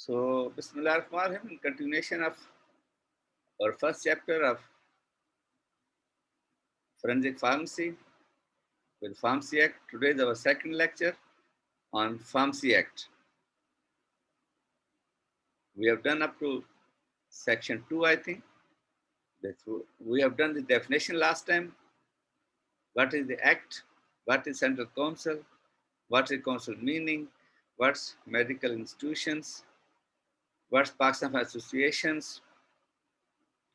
So, Bismillah ar-Rahman ar-Rahim, in continuation of our first chapter of Forensic Pharmacy with Pharmacy Act. Today is our second lecture on Pharmacy Act. We have done up to section 2, I think. We have done the definition last time. What is the Act? What is Central Council? What is Council meaning? What's medical institutions? What's Pakistan associations?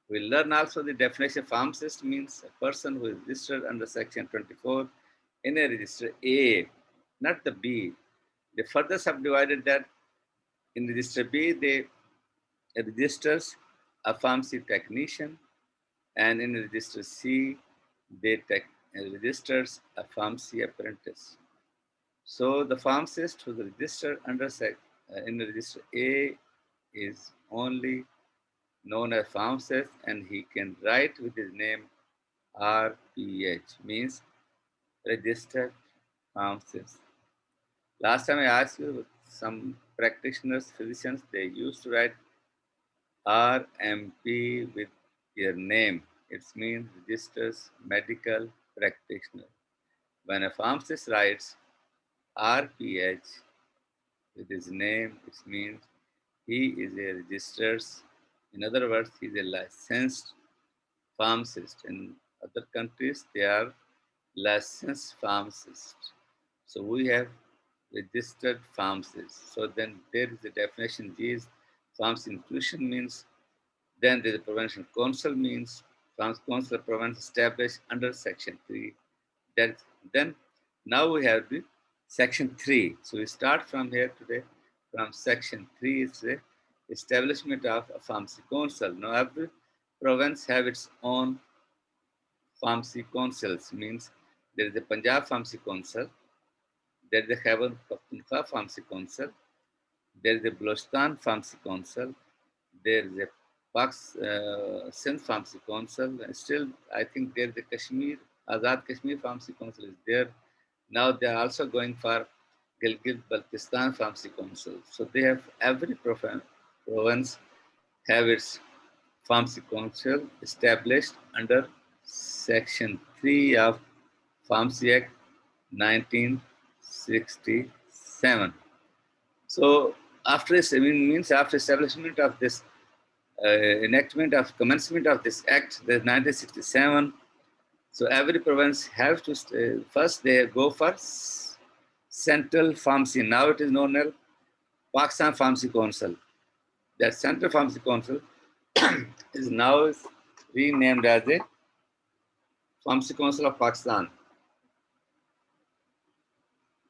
We'll learn also the definition of pharmacist means a person who is registered under section 24 in a register A, not the B. They further subdivided that in register B, they registers a pharmacy technician, and in register C, they registers a pharmacy apprentice. So the pharmacist who is registered under in register A is only known as pharmacist, and he can write with his name RPH, means registered pharmacist. Last time I asked you, some practitioners, physicians, they used to write RMP with their name. It means registers medical practitioner. When a pharmacist writes RPH with his name, it means he is a registered. In other words, he is a licensed pharmacist. In other countries, they are licensed pharmacists. So we have registered pharmacists. So then there is a definition. G is pharmacy institution means. Then there is a prevention council means. Pharmacy council prevents established under section 3. Then now we have the section 3. So we start from here today. From section 3 is the establishment of a pharmacy council. Now every province have its own pharmacy councils, means there is a Punjab Pharmacy Council, there is a Khyber Pakhtunkhwa Pharmacy Council, there is a Balochistan Pharmacy Council, there is a Sindh Pharmacy Council, and still I think there is a Kashmir, Azad Kashmir Pharmacy Council is there. Now they are also going for Gilgit-Baltistan Pharmacy Council. So they have every province have its pharmacy council established under section 3 of Pharmacy Act 1967. So after establishment of this enactment of commencement of this act, the 1967. So every province have to first they go for central pharmacy. Now it is known as Pakistan Pharmacy Council. That Central Pharmacy Council is now renamed as the Pharmacy Council of Pakistan.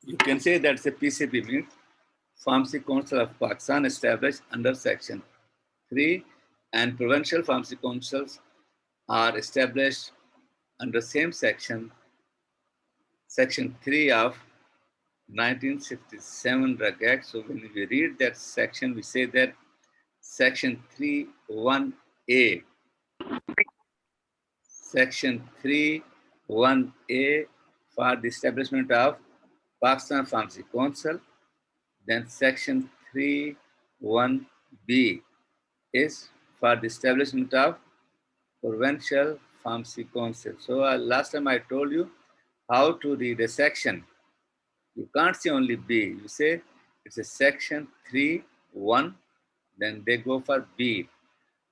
You can say that's a PCP, means Pharmacy Council of Pakistan, established under section 3, and provincial pharmacy councils are established under same section 3 of 1967 Drug Act. So when we read that section, we say that section 3(1)(a), section 3(1)(a) for the establishment of Pakistan Pharmacy Council. Then section 3(1)(b) is for the establishment of provincial pharmacy council. So last time I told you how to read a section. You can't say only B. You say it's a section 3(1), then they go for B.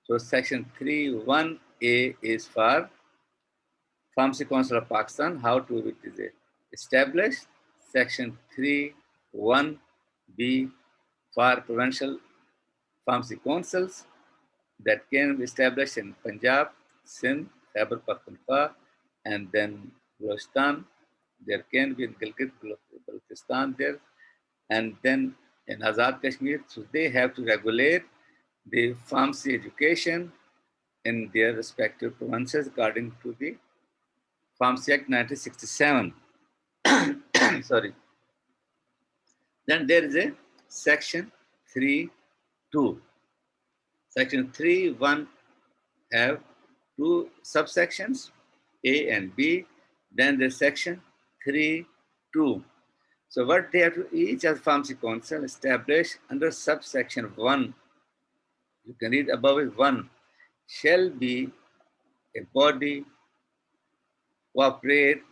So section 3(1)(a) is for Pharmacy Council of Pakistan. How to it is established. Section 3(1)(b) for provincial pharmacy councils that can be established in Punjab, Sindh, Khyber Pakhtunkhwa, and then Balochistan. There can be in Gilgit-Baltistan there, and then in Azad Kashmir. So they have to regulate the pharmacy education in their respective provinces according to the Pharmacy Act 1967. Sorry. Then there is a section 3(2). Section 3(1) have two subsections, A and B. Then there's section 3(2). So what they have to each as pharmacy council establish under subsection 1, you can read above it, 1, shall be a body cooperate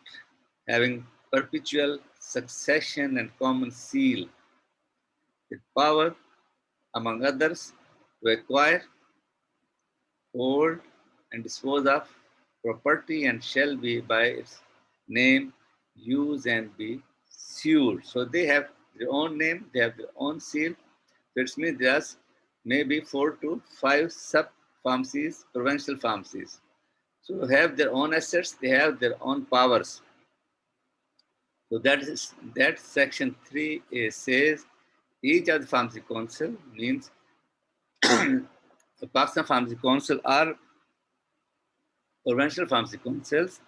having perpetual succession and common seal with power, among others, to acquire, hold, and dispose of property and shall be by its name, use, and be sued. So they have their own name, they have their own seal. So it means there's maybe 4 to 5 sub pharmacies, provincial pharmacies. So have their own assets, they have their own powers. So that section 3A says each of the pharmacy council means the Pakistan Pharmacy Council are provincial pharmacy councils.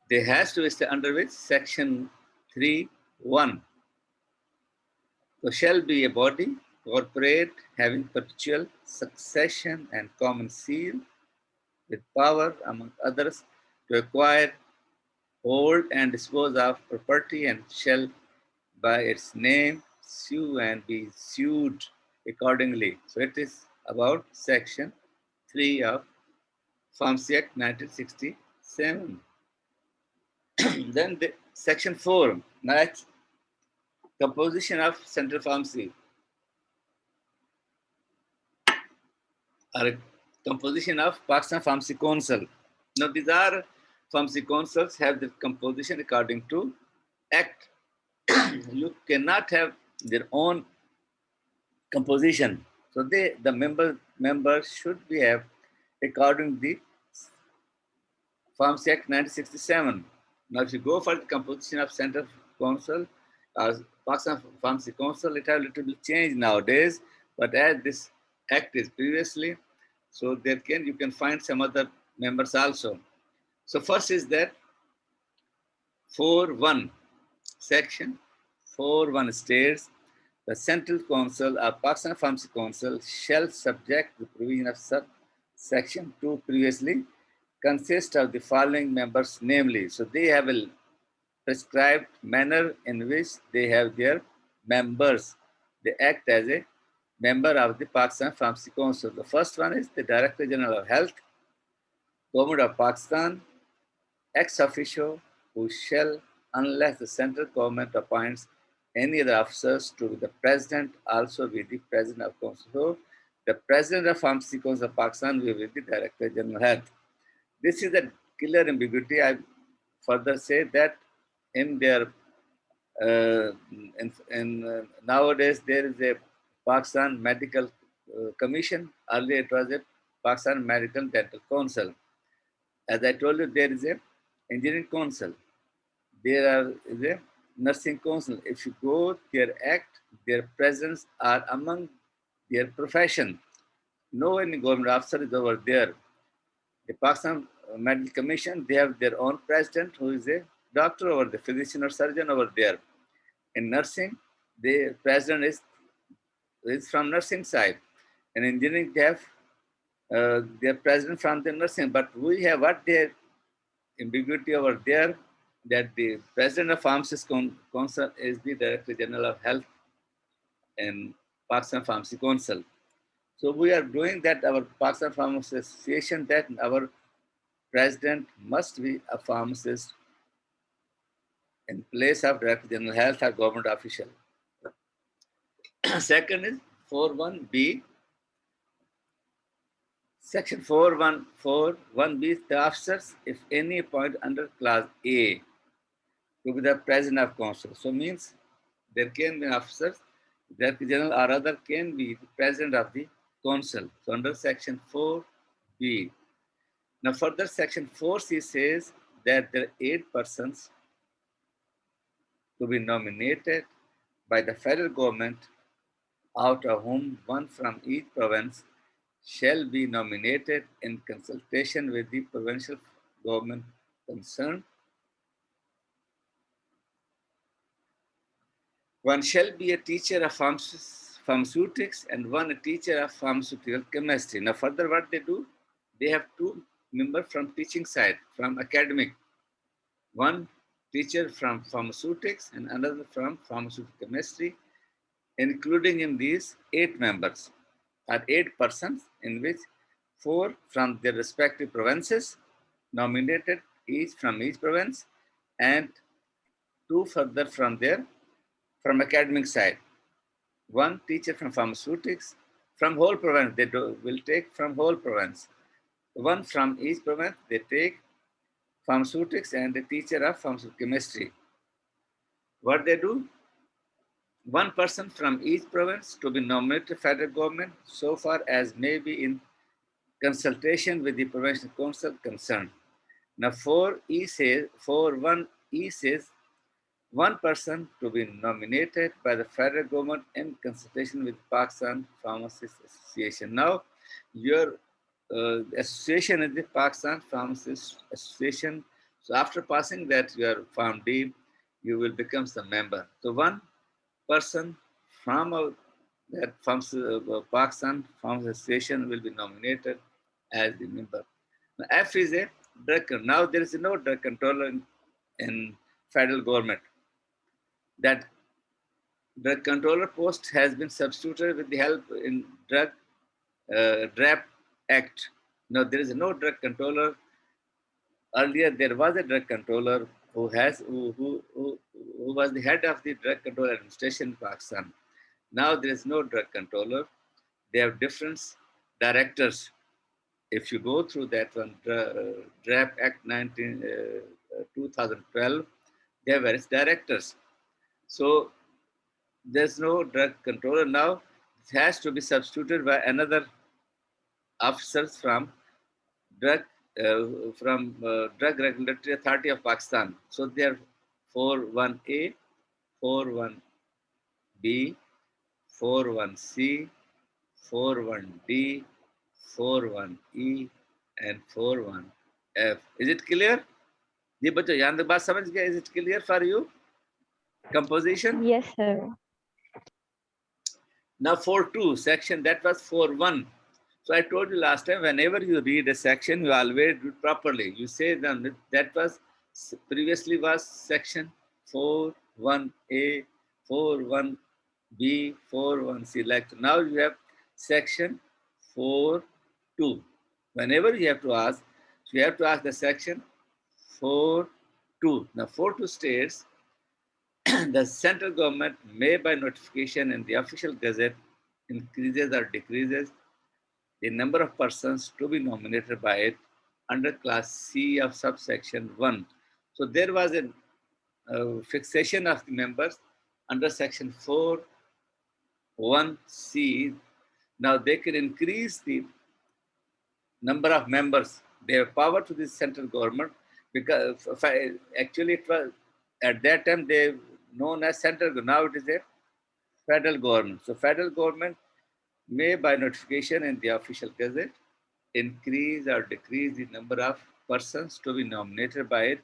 They has to stay under which section 3(1). So shall be a body corporate having perpetual succession and common seal with power among others to acquire, hold, and dispose of property and shall by its name sue and be sued accordingly. So it is about section 3 of Pharmacy Act 1967. Then section 4, that's composition of central pharmacy or composition of Pakistan Pharmacy Council. Now these are pharmacy councils have the composition according to Act. You cannot have their own composition. So the members should be have according to the Pharmacy Act 1967. Now, if you go for the composition of Central Council, Pakistan Pharmacy Council, it has a little bit changed nowadays. But as this act is previously, so you can find some other members also. So first is that 4(1), section 4(1) states the Central Council or Pakistan Pharmacy Council shall subject the provision of subsection 2 previously consist of the following members, namely, so they have a prescribed manner in which they have their members. They act as a member of the Pakistan Pharmacy Council. The first one is the Director General of Health, Government of Pakistan, ex officio, who shall, unless the central government appoints any other officers to be the president, also be the president of council. So the president of Pharmacy Council of Pakistan will be the Director General of Health. This is a clear ambiguity. I further say that in their nowadays there is a Pakistan Medical Commission. Earlier it was a Pakistan Medical Dental Council. As I told you, there is a Engineering Council. There is a Nursing Council. If you go their act, their presence are among their profession. No any government officer is over there. The Pakistan Medical Commission, they have their own president who is a doctor or the physician or surgeon over there. In nursing, the president is from nursing side. In engineering, they have their president from the nursing. But we have what their ambiguity over there, that the president of Pharmacists Council is the Director General of Health in Pakistan Pharmacy Council. So we are doing that, our Pakistan Pharmacy Association, that our president must be a pharmacist in place of Director General Health or government official. Second is 4(1)(b). Section 4(1)(b), the officers, if any appoint under clause A, to be the president of council. So means there can be officers, Director General or other can be the president of the council. So under section 4(b). Now further section 4(c) says that there are 8 persons to be nominated by the federal government, out of whom 1 from each province shall be nominated in consultation with the provincial government concerned. 1 shall be a teacher of pharmaceutics and 1 a teacher of pharmaceutical chemistry. Now further what they do, they have 2 members from teaching side, from academic. 1 teacher from pharmaceutics, and another from pharmaceutical chemistry, including in these 8 members or 8 persons, in which 4 from their respective provinces, nominated each from each province, and 2 further from academic side. 1 teacher from pharmaceutics, from whole province, will take from whole province. 1 from each province, they take pharmaceutics, and a teacher of pharmaceutical chemistry. What they do? 1 person from each province to be nominated federal government so far as may be in consultation with the provincial council concerned. Now 1E says 1 person to be nominated by the federal government in consultation with Pakistan Pharmacists Association. Now your association is the Pakistan Pharmacists Association. So after passing that, your Form D, you will become the member. So 1 person from that Pakistan Pharmacists Association will be nominated as the member. Now, F is a drug. Now there is no drug controller in federal government. That drug controller post has been substituted with the help in draft act. Now there is no drug controller. Earlier there was a drug controller who was the head of the drug control administration in Pakistan. Now there is no drug controller. They have different directors. If you go through that one, draft act 2012, they have various directors. So there's no drug controller now. It has to be substituted by another officers from drug Drug Regulatory Authority of Pakistan. So they are 41A, 41B, 41C, 41D, 41E, and 41F. Is it clear? जी बच्चों यहाँ तक बात समझ गया? Is it clear for you? Composition? Yes, sir. Now 4.2 section, that was 4.1. So I told you last time, whenever you read a section, you always do it properly. You say that was previously was section 4.1A, 4.1B, 4.1C. Like now you have section 4.2. Whenever you have to ask, so you have to ask the section 4.2. Now 4.2 states the central government may by notification in the official gazette increases or decreases the number of persons to be nominated by it under class C of subsection 1. So there was a fixation of the members under section 4.1C. Now they can increase the number of members. They have power to the central government because actually it was at that time they known as central. Now it is a federal government. So federal government may by notification in the official gazette increase or decrease the number of persons to be nominated by it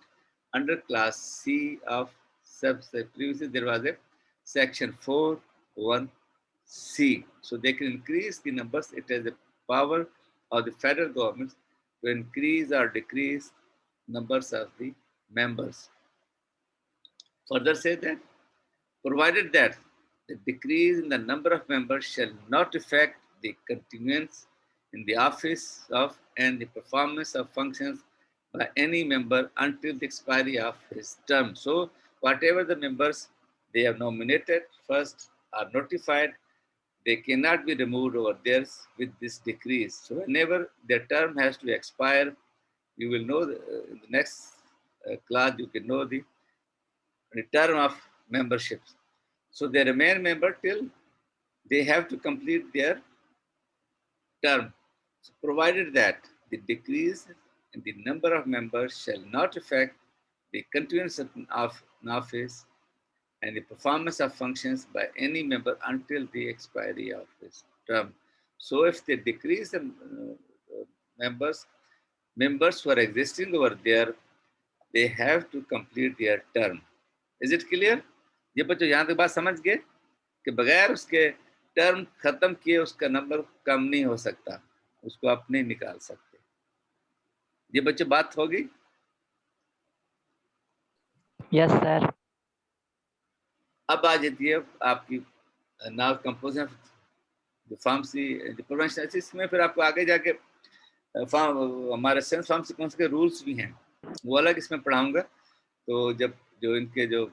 under class C of subsection. Previously there was a section 4.1C. So they can increase the numbers. It has the power of the federal government to increase or decrease numbers of the members. Further say that, provided that the decrease in the number of members shall not affect the continuance in the office of and the performance of functions by any member until the expiry of his term. So whatever the members they have nominated first are notified, they cannot be removed over theirs with this decrease. So whenever their term has to expire, you will know in the next class you can know the term of membership. So they remain member till they have to complete their term. So provided that the decrease in the number of members shall not affect the continuance of an office and the performance of functions by any member until the expiry of his term. So if they decrease the members who are existing over there, they have to complete their term. Is it clear? ये बच्चों यहाँ तक बात समझ गए कि बगैर उसके टर्म खत्म किए उसका नंबर कम नहीं हो सकता, उसको आप नहीं निकाल सकते। ये बच्चों बात होगी? Yes, sir. अब आ जाती है आपकी now composition the pharmacy the prevention, इसमें फिर आपको आगे जाके हमारे सेंस फार्मेसी कौन से रूल्स भी हैं, वो अलग इसमें पढ़ाऊंगा। तो जब जो इनके जो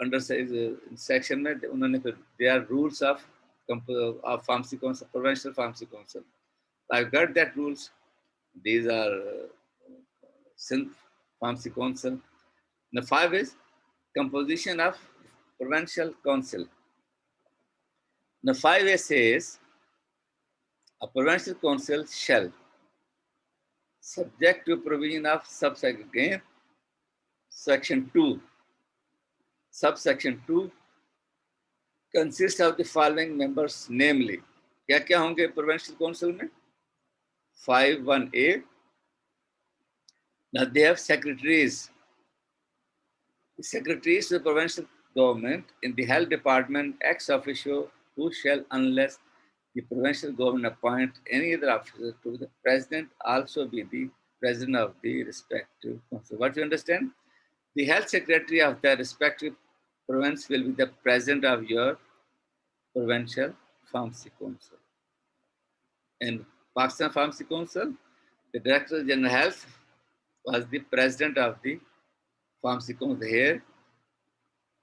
अंडर सेक्शन में उन्होंने फिर they are rules of pharmacy council, provincial pharmacy council, I got that rules, these are synth pharmacy council. The five is composition of provincial council. The 5A says a provincial council shall, subject to provision of subsection again, section 2, subsection 2 consists of the following members, namely, क्या क्या होंगे provincial council में? 5(1)(a). Now they have secretaries. The secretaries of the provincial government in the health department ex officio, who shall, unless the provincial government appoint any other officer to the president, also be the president of the respective council. What you understand? The health secretary of the respective province will be the president of your provincial pharmacy council. In Pakistan Pharmacy Council, the Director General Health was the president of the pharmacy council. Here,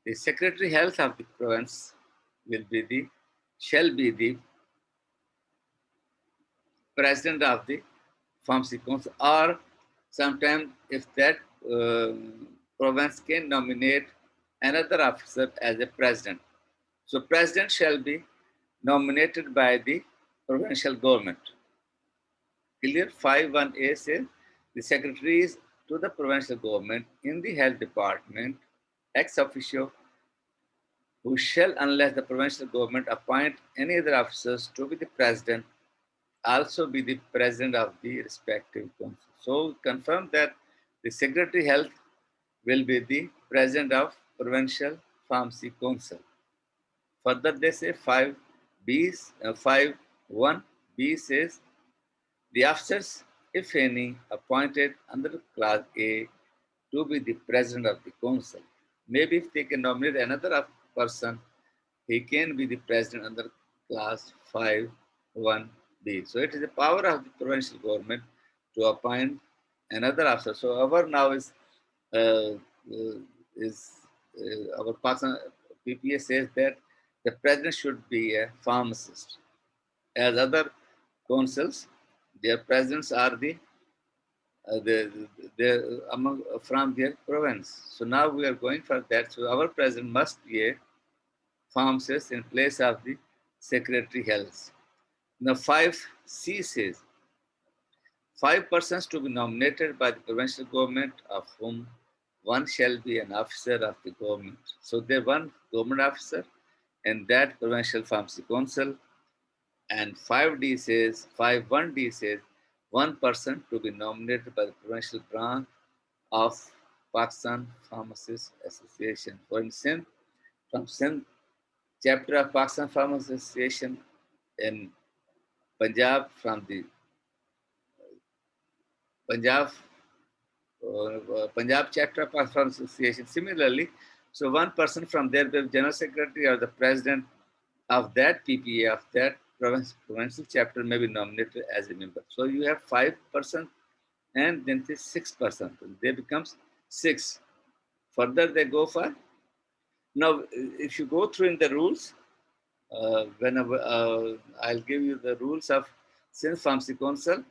the Secretary Health of the province shall be the president of the pharmacy council, or sometimes if that province can nominate another officer as a president. So president shall be nominated by the provincial government. Clear? 5(1)(a) says the secretaries to the provincial government in the health department ex officio, who shall, unless the provincial government appoint any other officers to be the president, also be the president of the respective council. So confirm that the secretary health will be the president of provincial pharmacy council. Further, they say 5(1)(b) says the officers, if any, appointed under Class A to be the president of the council. Maybe if they can nominate another person, he can be the president under Class 5(1)(b). So it is the power of the provincial government to appoint another officer. So our now is uh, our Pakistan PPA says that the president should be a pharmacist. As other councils, their presidents are the among from their province. So now we are going for that. So our president must be a pharmacist in place of the secretary health. Now 5C says 5 persons to be nominated by the provincial government, of whom one shall be an officer of the government. So there one government officer and that provincial pharmacy council. And 5D says, 5(1)(d) says, 1 person to be nominated by the provincial branch of Pakistan Pharmacists Association. For instance, from Sindh chapter of Pakistan Pharmacists Association in Punjab, from the Punjab Punjab chapter of Pakistan Pharmacists Association. Similarly, so 1 person from there, the general secretary or the president of that PPA of that provincial chapter may be nominated as a member. So you have 5% and then 6%. They becomes 6. Further, they go for now. If you go through in the rules, whenever I'll give you the rules of Sindh Pharmacy Council,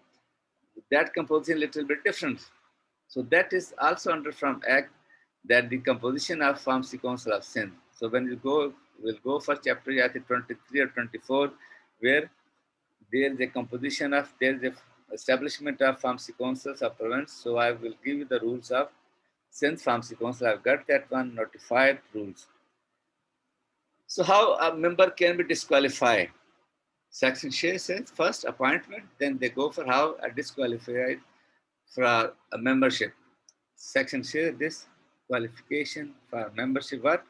that composition little bit different. So that is also under from Act that the composition of Pharmacy Council of Sindh. So when you go, we'll go for chapter 23 or 24, where there is a composition of, there is a establishment of pharmacy councils of province. So I will give you the rules of Sindh Pharmacy Council. I've got that one, notified rules. So how a member can be disqualified? Section 6 says first appointment, then they go for how a disqualified for a membership. Section 6, this qualification for membership. What?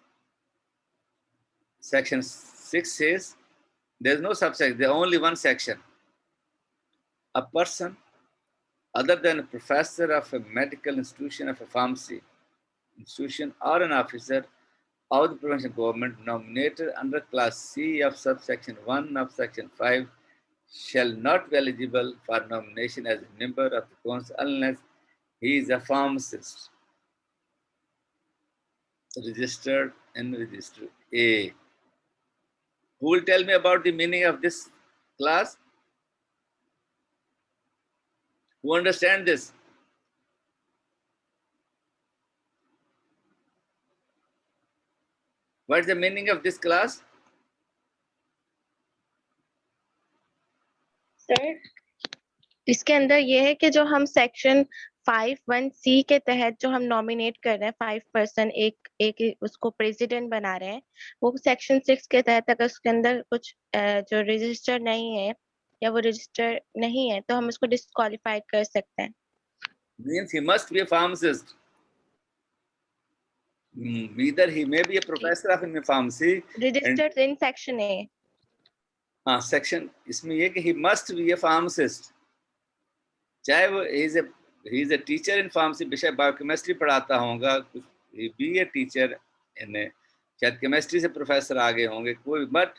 Section 6 says there's no subsection, there's only one section. A person other than a professor of a medical institution of a pharmacy institution or an officer of the provincial government nominated under class C of subsection 1 of section 5 shall not be eligible for nomination as a member of the council unless he is a pharmacist registered in Register A. Who will tell me about the meaning of this class? Who understand this? What is the meaning of this class? Sir इसके अंदर ये है कि जो हम section 5(1)(c) के तहत जो हम नॉमिनेट कर रहे हैं 5% एक उसको प्रेसिडेंट बना रहे हैं, वो सेक्शन 6 के तहत अगर उसके अंदर कुछ जो रजिस्टर नहीं है या वो रजिस्टर नहीं है तो हम उसको डिस्क्वालीफाई कर सकते हैं. Means he must be a pharmacist. Either he may be a professor of pharmacy. Registered in section A. हाँ, सेक्शन इसमें ये कि he must be a pharmacist. चाहे वो he is a teacher in pharmacy, विषय बायोकेमिस्ट्री पढ़ाता होगा, he be a teacher in शायद केमिस्ट्री से प्रोफेसर आगे होंगे कोई, but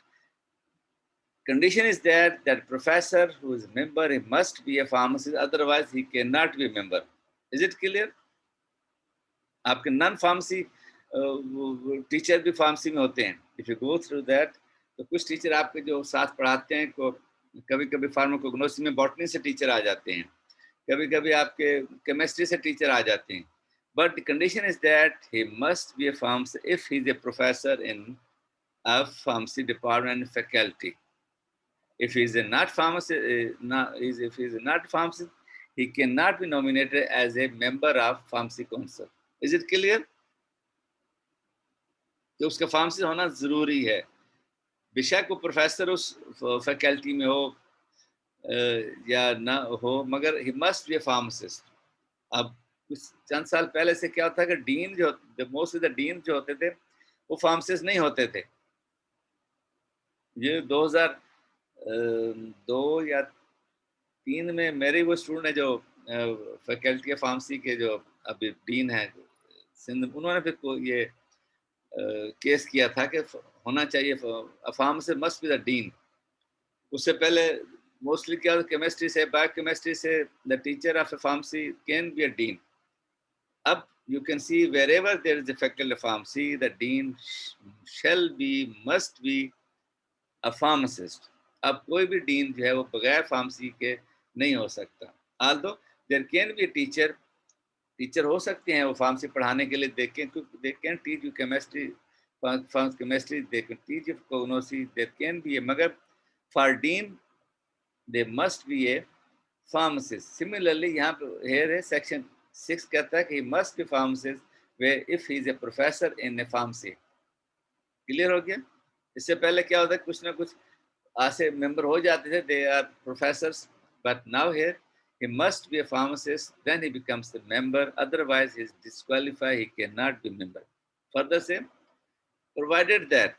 condition is that professor who is a member, he must be a pharmacist, otherwise he cannot be a member. Is it clear? आपके non pharmacy teacher भी pharmacy में होते हैं. If you go through that, तो कुछ teacher आपके जो साथ पढ़ाते हैं को कभी कभी फार्माकोग्नोसी में बॉटनी से टीचर आ जाते हैं, कभी कभी आपके केमिस्ट्री से टीचर आ जाते हैं. But the condition is that he must be A pharmacist if he is a professor in a pharmacy department and faculty. If he is not pharmacist, he cannot be nominated as a member of pharmacy council. Is it clear? कि उसका pharmacy होना जरूरी है, बेशक वो professor उस faculty में हो या ना हो, मगर he must be a pharmacist. अब कुछ चंद साल पहले से क्या होता है कि डीन जो मोस्ट ऑफ द डीन जो होते थे वो फार्मेसिस्ट नहीं होते थे. ये 2002 या 3 में मेरे वो स्टूडेंट है जो फैकल्टी ऑफ फार्मेसी के जो अभी डीन है सिंध, उन्होंने फिर को ये केस किया था कि होना चाहिए pharmacist must be the dean. उससे पहले मोस्टली क्या केमिस्ट्री से बायोकेमिस्ट्री से the teacher of pharmacy can be a dean. अब you can see wherever there is a faculty of pharmacy, the dean shall be, must be a pharmacist. अब कोई भी dean जो है वो बगैर फार्मेसी के नहीं हो सकता. although there can be a teacher हो सकते हैं वो फार्मेसी पढ़ाने के लिए, they can teach you chemistry, chemistry, they can teach you cognosy, there can be a, मगर for dean they must be a pharmacist. Similarly यहाँ पे here है section 6 कहता है कि he must be pharmacist where if he is a professor in a pharmacy. Clear हो गया? इससे पहले क्या होता है, कुछ ना कुछ ऐसे मेंबर हो जाते थे, they are professors, but now here he must be a pharmacist, then he becomes the member, otherwise he is disqualified, he cannot be member. Further say, provided that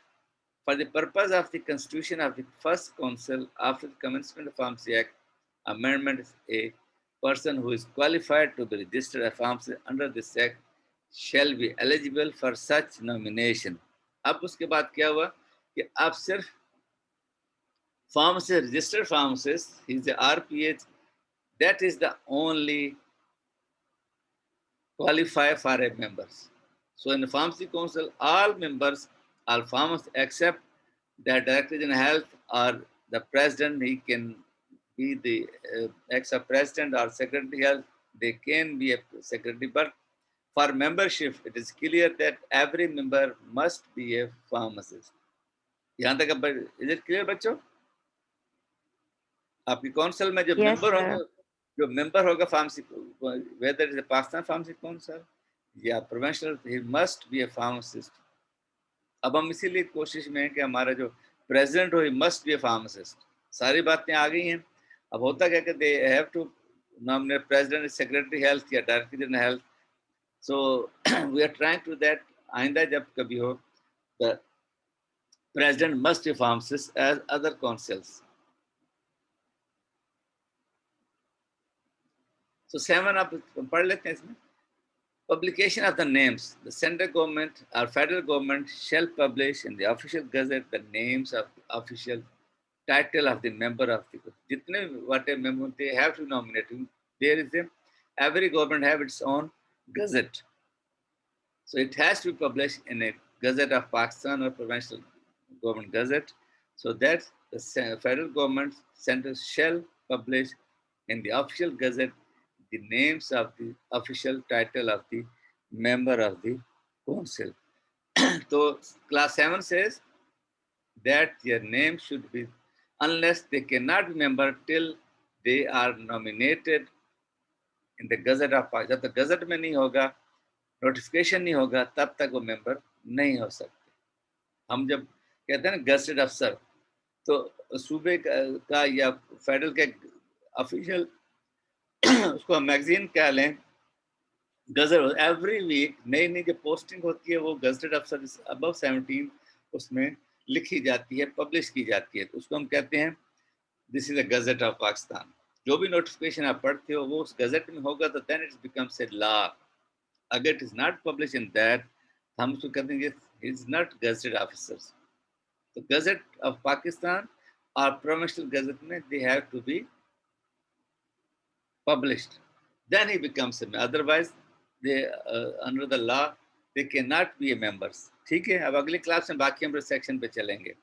for the purpose of the constitution of the first council after the commencement of Pharmacy Act amendment, a person who is qualified to be registered as pharmacist under this act shall be eligible for such nomination. अब उसके बाद क्या हुआ कि आप सिर्फ pharmacist, registered pharmacist, he is the RPH, that is the only qualifier for a members. So in the pharmacy council, all members are pharmacists except the director general health or the president. He can be the ex-president or secretary health. They can be a secretary, but for membership, it is clear that every member must be a pharmacist. यहाँ तक is it clear बच्चों? आपकी council में जो member होगा, जो member होगा pharmacy, whether it is a Pakistan Pharmacy Council या provincial, he must be a pharmacist. अब हम इसीलिए कोशिश में हैं कि हमारा जो प्रेसिडेंट हो, he must be a pharmacist. सारी बातें आ गई हैं. अब होता क्या कि they have to nominate president, secretary health या director general health. So we are trying to that. आइंदा जब कभी हो, the president must be a pharmacist as other councils. So 7 आप पढ़ लेते हैं इसमें. Publication of the names. The central government or federal government shall publish in the official gazette the names of the official title of the member of the jitne what a member they have to nominate. There is a every government have its own gazette, so it has to be published in a gazette of Pakistan or provincial government gazette, so that the federal government centers shall publish in the official gazette the names of the official title of the member of the council. So class 7 says that their name should be, unless they cannot be member till they are nominated in the gazette of Pakistan. जब तक gazette में नहीं होगा, notification नहीं होगा, तब तक वो मेंबर नहीं हो सकते. हम जब कहते हैं ना गजटेड अफसर, तो सूबे का या फेडरल के ऑफिशियल उसको हम मैगजीन क्या लें, गजट एवरी वीक नई नई जो पोस्टिंग होती है वो गजटेड अफसर अबव 17 उसमें लिखी जाती है, पब्लिश की जाती है, तो उसको हम कहते हैं this is a gazette of Pakistan. जो भी नोटिफिकेशन आप पढ़ते हो वो उस गजट में होगा, तो then it becomes a law. अगर it is not publish in that, हम उसको कहते हैं it is not gazetted officers. तो गजट ऑफ पाकिस्तान और प्रोविंशियल गजट में they have to be published, then he becomes a member. Otherwise, they under the law they cannot be a members. ठीक है, अब अगली क्लास में बाकी हम सेक्शन पे चलेंगे.